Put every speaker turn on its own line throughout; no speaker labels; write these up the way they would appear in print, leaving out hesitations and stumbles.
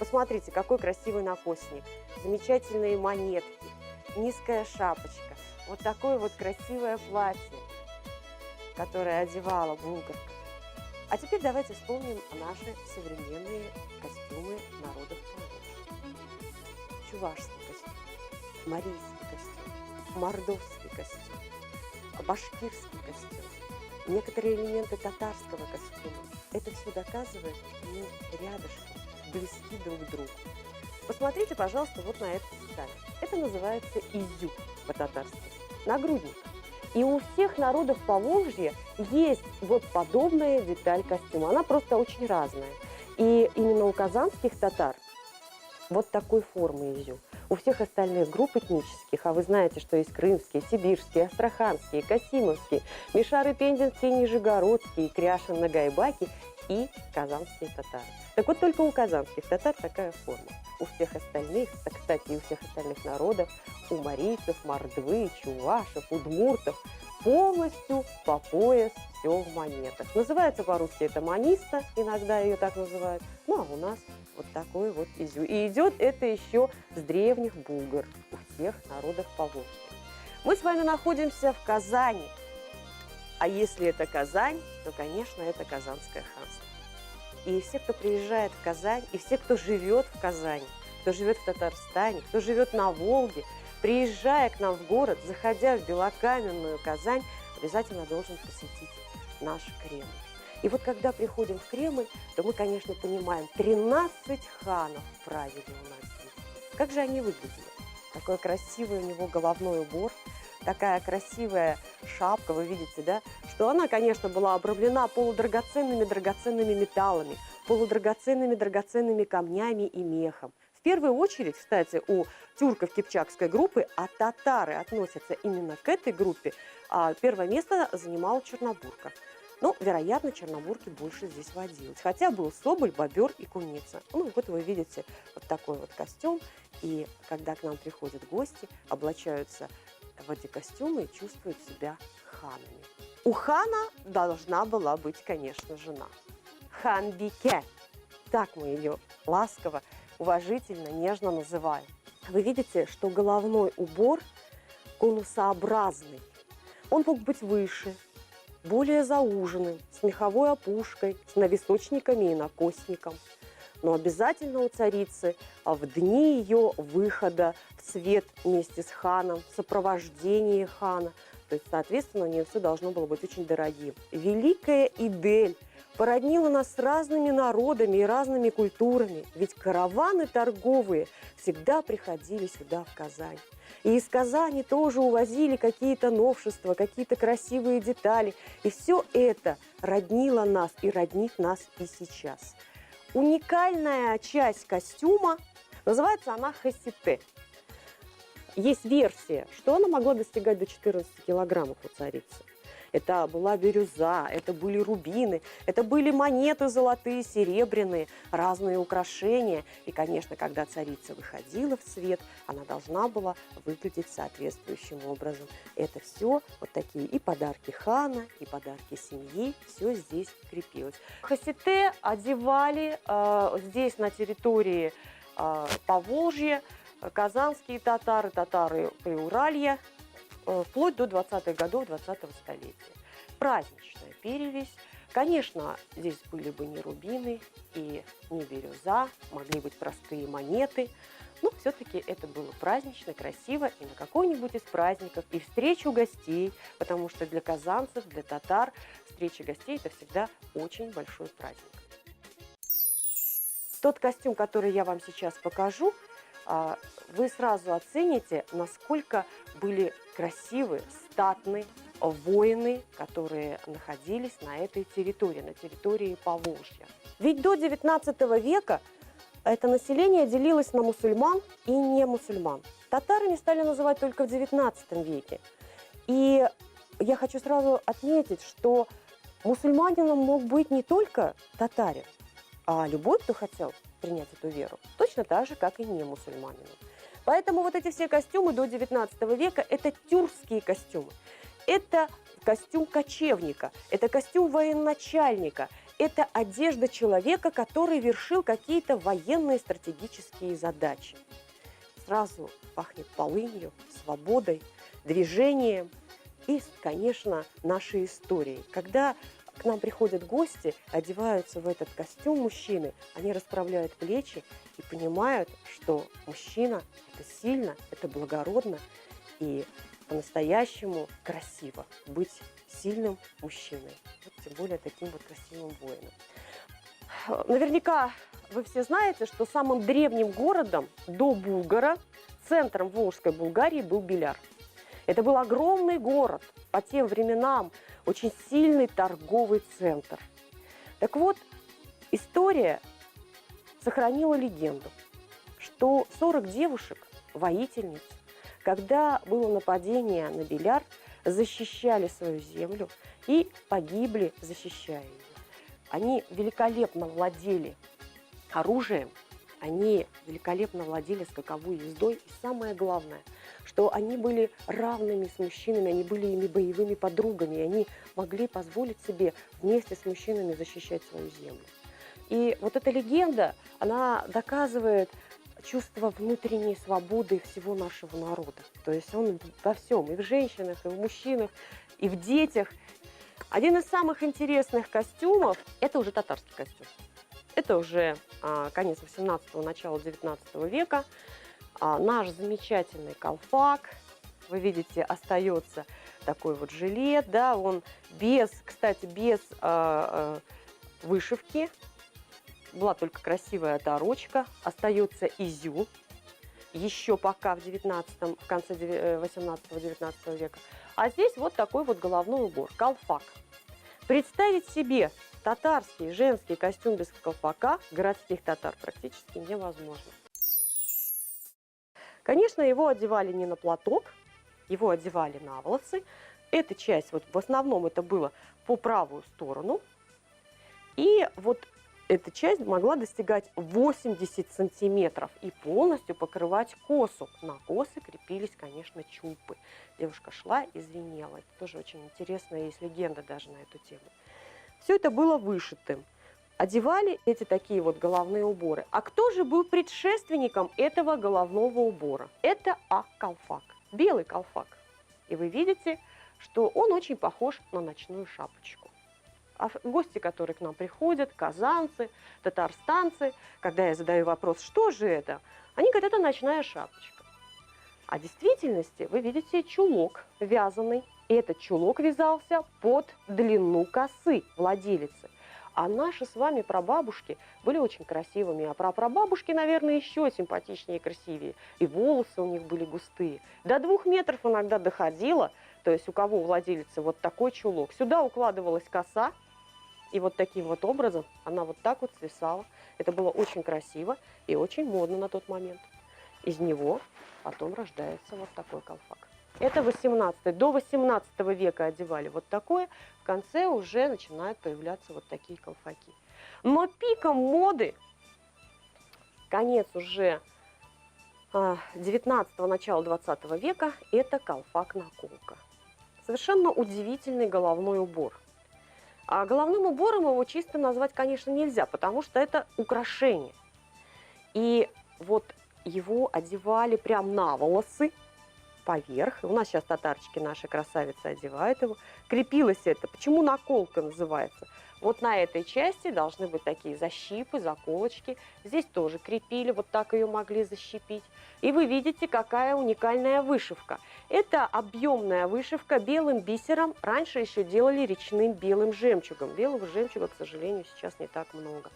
Посмотрите, какой красивый накосник, замечательные монетки, низкая шапочка, вот такое вот красивое платье, которое одевала булгарка. А теперь давайте вспомним наши современные костюмы народов Поволжья. Чувашский костюм, марийский костюм, мордовский костюм, башкирский костюм, некоторые элементы татарского костюма. Это все доказывает, что мы рядышком, близки друг к другу. Посмотрите, пожалуйста, вот на эту деталь. Это называется изюм по-татарски, нагрудник. И у всех народов Поволжья есть вот подобная деталь костюма. Она просто очень разная. И именно у казанских татар вот такой формы изюм. У всех остальных групп этнических, а вы знаете, что есть крымские, сибирские, астраханские, касимовские, мишары, пензенские, нижегородские, кряшин, нагайбаки и казанские татары. Так вот, только у казанских татар такая форма. У всех остальных, кстати, и у всех остальных народов, у марийцев, мордвы, чувашев, удмуртов, полностью по пояс все в монетах. Называется по-русски это маниста, иногда ее так называют, ну а у нас вот такой вот изюм. И идет это еще с древних булгар, у всех народов Поволжья. Мы с вами находимся в Казани, а если это Казань, то, конечно, это Казанское ханство. И все, кто приезжает в Казань, и все, кто живет в Казани, кто живет в Татарстане, кто живет на Волге, приезжая к нам в город, заходя в белокаменную Казань, обязательно должен посетить наш Кремль. И вот когда приходим в Кремль, то мы, конечно, понимаем, 13 ханов правили у нас здесь. Как же они выглядели? Такой красивый у него головной убор, такая красивая шапка, вы видите, да? Что она, конечно, была обрамлена драгоценными металлами, драгоценными камнями и мехом. В первую очередь, кстати, у тюрков кипчакской группы, а татары относятся именно к этой группе, первое место занимала Чернобурка. Ну, вероятно, чернобурки больше здесь водилось. Хотя был соболь, бобер и куница. Ну, вот вы видите вот такой вот костюм. И когда к нам приходят гости, облачаются в эти костюмы и чувствуют себя ханами. У хана должна была быть, конечно, жена. Ханбике. Так мы ее ласково, уважительно, нежно называем. Вы видите, что головной убор конусообразный. Он мог быть выше, более зауженным, с меховой опушкой, с нависочниками и накосником. Но обязательно у царицы в дни ее выхода в свет вместе с ханом, в сопровождении хана, то есть, соответственно, у нее все должно было быть очень дорогим. Великая Идель породнила нас с разными народами и разными культурами, ведь караваны торговые всегда приходили сюда, в Казань. И из Казани тоже увозили какие-то новшества, какие-то красивые детали. И все это роднило нас и роднит нас и сейчас. Уникальная часть костюма, называется она хасите. Есть версия, что она могла достигать до 14 килограммов у царицы. Это была бирюза, это были рубины, это были монеты золотые, серебряные, разные украшения. И, конечно, когда царица выходила в свет, она должна была выглядеть соответствующим образом. Это все вот такие и подарки хана, и подарки семьи, все здесь крепилось. Хасите одевали здесь на территории Поволжья казанские татары, татары Приуралья, вплоть до 20-х годов 20-го столетия. Праздничная перевесь. Конечно, здесь были бы не рубины и не бирюза, могли быть простые монеты, но все-таки это было празднично, красиво и на какой-нибудь из праздников, и встречу гостей, потому что для казанцев, для татар встреча гостей – это всегда очень большой праздник. Тот костюм, который я вам сейчас покажу, вы сразу оцените, насколько были красивые, статные воины, которые находились на этой территории, на территории Поволжья. Ведь до 19 века это население делилось на мусульман и не мусульман. Татарами стали называть только в 19 веке. И я хочу сразу отметить, что мусульманином мог быть не только татарин, а любой, кто хотел принять эту веру, точно так же, как и не мусульманином. Поэтому вот эти все костюмы до 19 века – это тюркские костюмы. Это костюм кочевника, это костюм военачальника, это одежда человека, который вершил какие-то военные стратегические задачи. Сразу пахнет полынью, свободой, движением и, конечно, нашей историей. Когда к нам приходят гости, одеваются в этот костюм мужчины, они расправляют плечи и понимают, что мужчина – это сильно, это благородно и по-настоящему красиво быть сильным мужчиной, вот тем более таким вот красивым воином. Наверняка вы все знаете, что самым древним городом до Булгара, центром Волжской Булгарии, был Беляр. Это был огромный город, по тем временам очень сильный торговый центр. Так вот, история сохранила легенду, что 40 девушек, воительниц, когда было нападение на Беляр, защищали свою землю и погибли, защищая ее. Они великолепно владели оружием, они великолепно владели скаковой ездой. И самое главное, что они были равными с мужчинами, они были ими боевыми подругами, и они могли позволить себе вместе с мужчинами защищать свою землю. И вот эта легенда, она доказывает чувство внутренней свободы всего нашего народа. То есть он во всем, и в женщинах, и в мужчинах, и в детях. Один из самых интересных костюмов – это уже татарский костюм. Это уже конец 18-го, начало 19 века. Наш замечательный колпак, вы видите, остается такой вот жилет, да, он без, кстати, без вышивки. Была только красивая оторочка, остается изюм, еще пока в конце 18-19 века. А здесь вот такой вот головной убор, колпак. Представить себе татарский женский костюм без колпака городских татар практически невозможно. Конечно, его одевали не на платок, его одевали на волосы. Эта часть, вот в основном это было по правую сторону. И вот эта часть могла достигать 80 сантиметров и полностью покрывать косу. На косы крепились, конечно, чулпы. Девушка шла и звенела. Это тоже очень интересно, есть легенда даже на эту тему. Все это было вышитым. Одевали эти такие вот головные уборы. А кто же был предшественником этого головного убора? Это колпак, белый колпак. И вы видите, что он очень похож на ночную шапочку. А гости, которые к нам приходят, казанцы, татарстанцы, когда я задаю вопрос, что же это, они говорят, это ночная шапочка. А в действительности вы видите чулок вязаный. И этот чулок вязался под длину косы владелицы. А наши с вами прабабушки были очень красивыми, а прапрабабушки, наверное, еще симпатичнее и красивее. И волосы у них были густые. До 2 метров иногда доходило, то есть у кого владелицы вот такой чулок. Сюда укладывалась коса, и вот таким вот образом она вот так вот свисала. Это было очень красиво и очень модно на тот момент. Из него потом рождается вот такой колпак. Это 18 до 18 века одевали вот такое. В конце уже начинают появляться вот такие колпаки. Но пиком моды, конец уже 19-го, начало 20 века, это колпак-наколка. Совершенно удивительный головной убор. А головным убором его чисто назвать, конечно, нельзя, потому что это украшение. И вот его одевали прям на волосы, поверх. У нас сейчас татарчики, наши красавицы, одевают его. Крепилось это. Почему наколка называется? Вот на этой части должны быть такие защипы, заколочки. Здесь тоже крепили, вот так ее могли защипить. И вы видите, какая уникальная вышивка. Это объемная вышивка белым бисером. Раньше еще делали речным белым жемчугом. Белого жемчуга, к сожалению, сейчас не так много.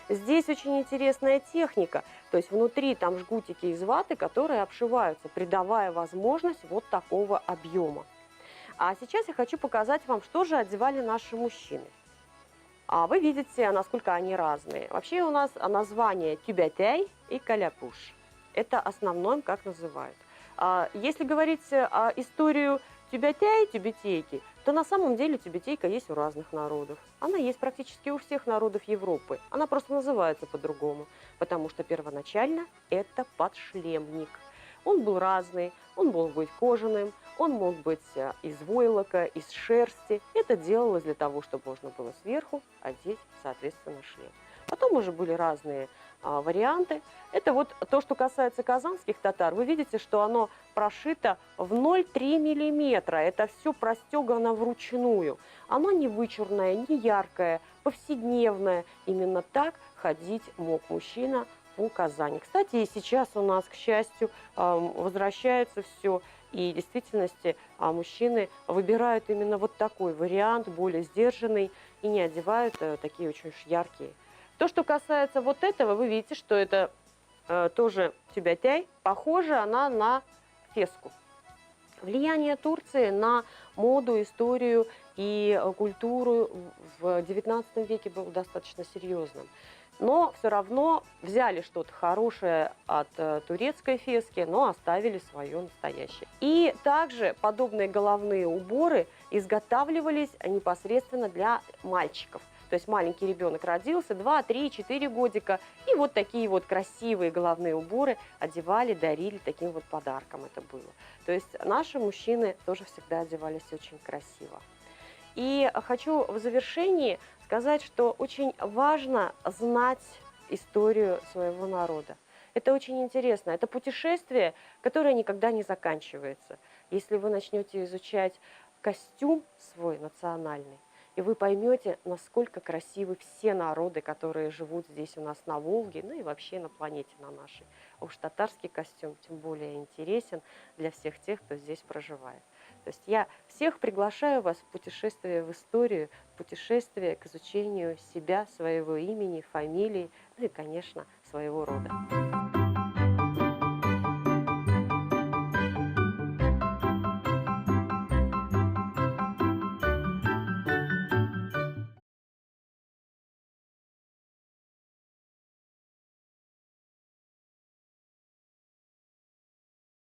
Здесь очень интересная техника, то есть внутри там жгутики из ваты, которые обшиваются, придавая возможность вот такого объема. А сейчас я хочу показать вам, что же одевали наши мужчины. А вы видите, насколько они разные. Вообще у нас название тюбетей и каляпуш. Это основное, как называют. Если говорить историю тюбетей, тюбетейки, то на самом деле тюбетейка есть у разных народов. Она есть практически у всех народов Европы. Она просто называется по-другому, потому что первоначально это подшлемник. Он был разный, он мог быть кожаным, Он мог быть из войлока, из шерсти. Это делалось для того, чтобы можно было сверху одеть, соответственно, шлем. Потом уже были разные варианты. Это вот то, что касается казанских татар. Вы видите, что оно прошито в 0,3 миллиметра. Это все простегано вручную. Оно не вычурное, не яркое, повседневное. Именно так ходить мог мужчина по Казани. Кстати, и сейчас у нас, к счастью, возвращается все. И в действительности мужчины выбирают именно вот такой вариант, более сдержанный, и не одевают такие очень уж яркие. То, что касается вот этого, вы видите, что это тоже тюбетей. Похожа она на феску. Влияние Турции на моду, историю и культуру в XIX веке было достаточно серьезным. Но все равно взяли что-то хорошее от турецкой фески, но оставили свое настоящее. И также подобные головные уборы изготавливались непосредственно для мальчиков. То есть маленький ребенок родился, 2, 3, 4 годика, и вот такие вот красивые головные уборы одевали, дарили, таким вот подарком это было. То есть наши мужчины тоже всегда одевались очень красиво. И хочу в завершении сказать, что очень важно знать историю своего народа. Это очень интересно. Это путешествие, которое никогда не заканчивается. Если вы начнете изучать костюм свой национальный, и вы поймете, насколько красивы все народы, которые живут здесь у нас на Волге, ну и вообще на планете на нашей. А уж татарский костюм тем более интересен для всех тех, кто здесь проживает. То есть я всех приглашаю вас в путешествие в историю, в путешествие к изучению себя, своего имени, фамилии, ну и, конечно, своего рода.